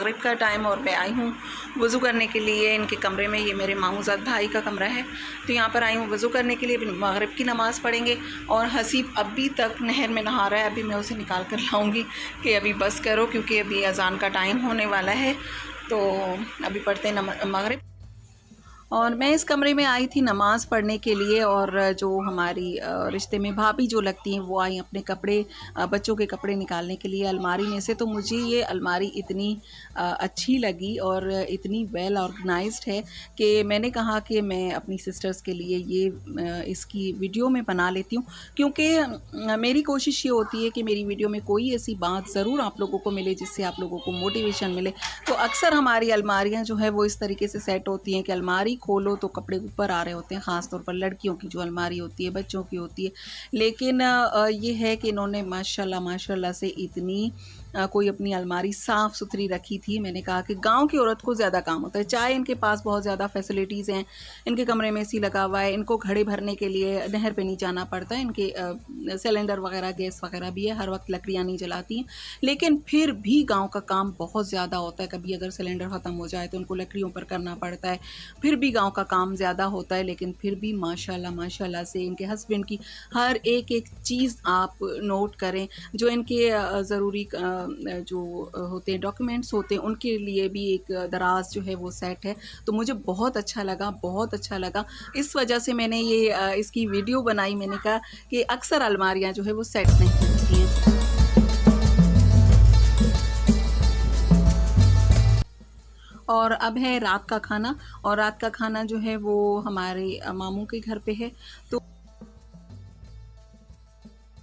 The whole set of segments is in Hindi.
मगरिब का टाइम और मैं आई हूँ वज़ू करने के लिए इनके कमरे में। ये मेरे मामूज़ाद भाई का कमरा है, तो यहाँ पर आई हूँ वज़ू करने के लिए। मगरिब की नमाज़ पढ़ेंगे और हसीब अभी तक नहर में नहा रहा है। अभी मैं उसे निकाल कर लाऊँगी कि अभी बस करो, क्योंकि अभी अज़ान का टाइम होने वाला है। तो अभी पढ़ते हैं मगरिब। और मैं इस कमरे में आई थी नमाज़ पढ़ने के लिए, और जो हमारी रिश्ते में भाभी जो लगती हैं वो आई अपने कपड़े, बच्चों के कपड़े निकालने के लिए अलमारी में से। तो मुझे ये अलमारी इतनी अच्छी लगी और इतनी वेल ऑर्गेनाइज्ड है कि मैंने कहा कि मैं अपनी सिस्टर्स के लिए ये इसकी वीडियो में बना लेती हूँ, क्योंकि मेरी कोशिश ये होती है कि मेरी वीडियो में कोई ऐसी बात ज़रूर आप लोगों को मिले जिससे आप लोगों को मोटिवेशन मिले। तो अक्सर हमारी अलमारियाँ जो है वो इस तरीके से सेट होती हैं कि अलमारी खोलो तो कपड़े ऊपर आ रहे होते हैं, ख़ास तौर पर लड़कियों की जो अलमारी होती है, बच्चों की होती है। लेकिन ये है कि इन्होंने माशाल्लाह से इतनी कोई अपनी अलमारी साफ़ सुथरी रखी थी। मैंने कहा कि गांव की औरत को ज़्यादा काम होता है, चाहे इनके पास बहुत ज़्यादा फैसिलिटीज़ हैं, इनके कमरे में एसी लगा हुआ है, इनको घड़े भरने के लिए नहर पे नहीं जाना पड़ता है, इनके सिलेंडर वगैरह गैस वगैरह भी है, हर वक्त लकड़ियाँ नहीं जलाती हैं। लेकिन फिर भी गाँव का काम बहुत ज़्यादा होता है। कभी अगर सिलेंडर ख़त्म हो जाए तो उनको लकड़ियों पर करना पड़ता है, फिर भी गाँव का काम ज़्यादा होता है। लेकिन फिर भी माशाल्लाह से इनके हस्बैंड की हर एक चीज़ आप नोट करें, जो इनके ज़रूरी जो होते हैं डॉक्यूमेंट्स होते हैं, उनके लिए भी एक दराज जो है वो सेट है। तो मुझे बहुत अच्छा लगा। इस वजह से मैंने ये इसकी वीडियो बनाई। मैंने कहा कि अक्सर अलमारियाँ जो है वो सेट नहीं होती हैं। और अब है रात का खाना, और रात का खाना जो है वो हमारे मामू के घर पे है। तो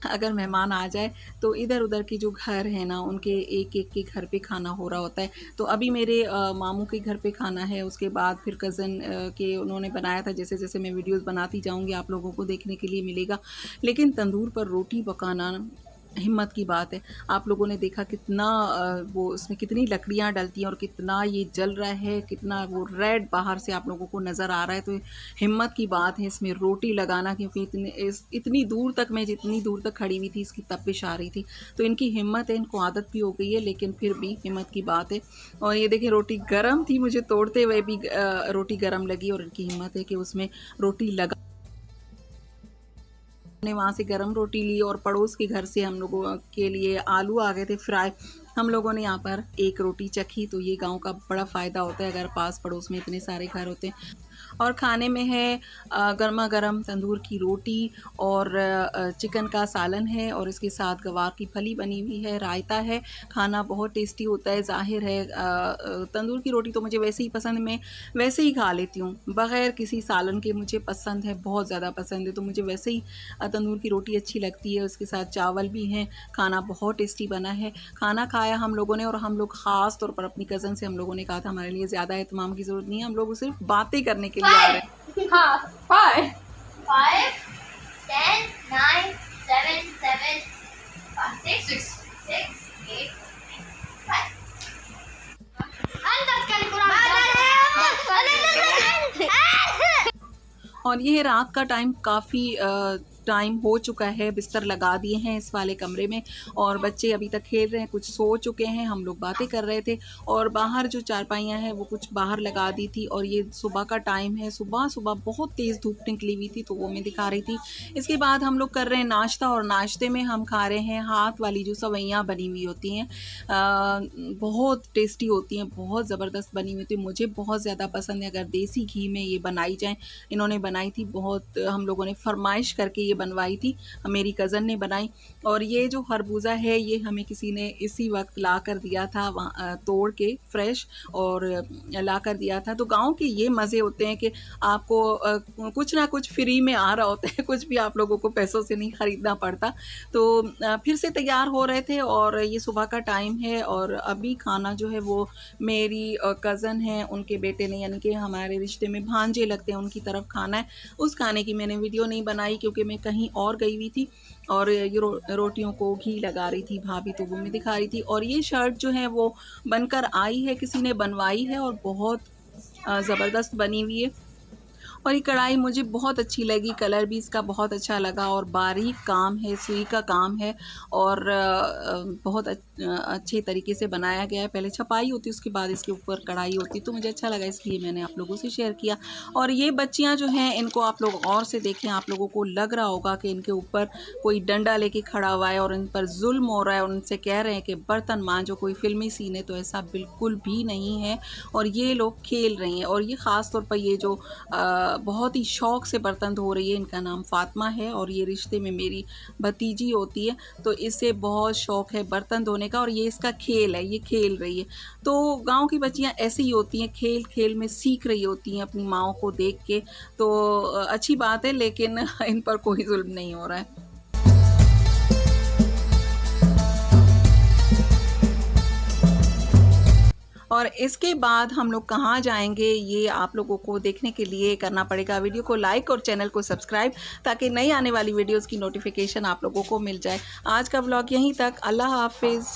अगर मेहमान आ जाए तो इधर उधर की जो घर है ना, उनके एक एक के घर पे खाना हो रहा होता है। तो अभी मेरे मामू के घर पे खाना है, उसके बाद फिर कज़न के उन्होंने बनाया था। जैसे जैसे मैं वीडियोस बनाती जाऊंगी आप लोगों को देखने के लिए मिलेगा। लेकिन तंदूर पर रोटी पकाना हिम्मत की बात है। आप लोगों ने देखा कितना वो उसमें कितनी लकड़ियाँ डलती हैं और कितना ये जल रहा है, कितना वो रेड बाहर से आप लोगों को नज़र आ रहा है। तो हिम्मत की बात है इसमें रोटी लगाना, क्योंकि इतनी दूर तक, मैं जितनी दूर तक खड़ी हुई थी इसकी तपिश आ रही थी। तो इनकी हिम्मत है, इनको आदत भी हो गई है, लेकिन फिर भी हिम्मत की बात है। और ये देखिए रोटी गर्म थी, मुझे तोड़ते हुए भी रोटी गर्म लगी, और इनकी हिम्मत है कि उसमें रोटी लगा। ने वहाँ से गरम रोटी ली, और पड़ोस के घर से हम लोगों के लिए आलू आ गए थे फ्राई। हम लोगों ने यहाँ पर एक रोटी चखी। तो ये गांव का बड़ा फ़ायदा होता है अगर पास पड़ोस में इतने सारे घर होते हैं। और खाने में है गर्मा गर्म तंदूर की रोटी और चिकन का सालन है, और इसके साथ गवार की फली बनी हुई है, रायता है। खाना बहुत टेस्टी होता है। ज़ाहिर है तंदूर की रोटी तो मुझे वैसे ही पसंद, मैं वैसे ही खा लेती हूँ बग़ैर किसी सालन के। मुझे पसंद है, बहुत ज़्यादा पसंद है। तो मुझे वैसे ही तंदूर की रोटी अच्छी लगती है। उसके साथ चावल भी हैं। खाना बहुत टेस्टी बना है। खाना खाया हम लोगों ने, और हम लोग ख़ास तौर पर अपनी कज़न से हम लोगों ने कहा था हमारे लिए ज़्यादा एहतमाम की ज़रूरत नहीं है, हम लोग सिर्फ बातें करने के लिए आ रहे हैं। हाँ, 5 5 10 9 7 7 6 8 5 और ये रात का टाइम, काफ़ी टाइम हो चुका है। बिस्तर लगा दिए हैं इस वाले कमरे में, और बच्चे अभी तक खेल रहे हैं, कुछ सो चुके हैं। हम लोग बातें कर रहे थे, और बाहर जो चारपाइयाँ हैं वो कुछ बाहर लगा दी थी। और ये सुबह का टाइम है, सुबह बहुत तेज़ धूप निकली हुई थी, तो वो मैं दिखा रही थी। इसके बाद हम लोग कर रहे हैं नाश्ता, और नाश्ते में हम खा रहे हैं हाथ वाली जो सवैयाँ बनी हुई होती हैं। बहुत टेस्टी होती हैं, बहुत ज़बरदस्त बनी हुई होती है। मुझे बहुत ज़्यादा पसंद है अगर देसी घी में ये बनाई जाएँ। इन्होंने बनाई थी, बहुत हम लोगों ने फरमाइश करके बनवाई थी, मेरी कज़न ने बनाई। और ये जो खरबूजा है ये हमें किसी ने इसी वक्त ला कर दिया था, वहाँ तोड़ के फ्रेश, और ला कर दिया था। तो गांव के ये मज़े होते हैं कि आपको कुछ ना कुछ फ्री में आ रहा होता है, कुछ भी आप लोगों को पैसों से नहीं ख़रीदना पड़ता। तो फिर से तैयार हो रहे थे, और ये सुबह का टाइम है। और अभी खाना जो है वो मेरी कज़न है, उनके बेटे ने, यानी कि हमारे रिश्ते में भांजे लगते हैं, उनकी तरफ खाना है। उस खाने की मैंने वीडियो नहीं बनाई क्योंकि मैं कहीं और गई हुई थी, और ये रोटियों को घी लगा रही थी भाभी, तो वो मैं दिखा रही थी। और ये शर्ट जो है वो बनकर आई है, किसी ने बनवाई है, और बहुत ज़बरदस्त बनी हुई है। और ये कढ़ाई मुझे बहुत अच्छी लगी, कलर भी इसका बहुत अच्छा लगा और बारीक काम है, सुई का काम है और बहुत अच्छे तरीके से बनाया गया है। पहले छपाई होती है, उसके बाद इसके ऊपर कढ़ाई होती है, तो मुझे अच्छा लगा इसलिए मैंने आप लोगों से शेयर किया। और ये बच्चियां जो हैं इनको आप लोग और से देखें, आप लोगों को लग रहा होगा कि इनके ऊपर कोई डंडा लेके खड़ा हुआ है और इन पर जुल्म हो रहा है और उनसे कह रहे हैं कि बर्तन मांजो, कोई फिल्मी सीन है, तो ऐसा बिल्कुल भी नहीं है। और ये लोग खेल रही हैं। और ये ख़ास तौर पर ये जो बहुत ही शौक़ से बर्तन धो रही है, इनका नाम फ़ातिमा है और ये रिश्ते में मेरी भतीजी होती है, तो इससे बहुत शौक़ है बर्तन धोने का और ये इसका खेल है, ये खेल रही है। तो गांव की बच्चियां ऐसी ही होती हैं, खेल खेल में सीख रही होती हैं अपनी माँओं को देख के, तो अच्छी बात है, लेकिन इन पर कोई जुल्म नहीं हो रहा है। और इसके बाद हम लोग कहाँ जाएंगे ये आप लोगों को देखने के लिए करना पड़ेगा वीडियो को लाइक और चैनल को सब्सक्राइब, ताकि नई आने वाली वीडियोस की नोटिफिकेशन आप लोगों को मिल जाए। आज का व्लॉग यहीं तक। अल्लाह हाफिज़।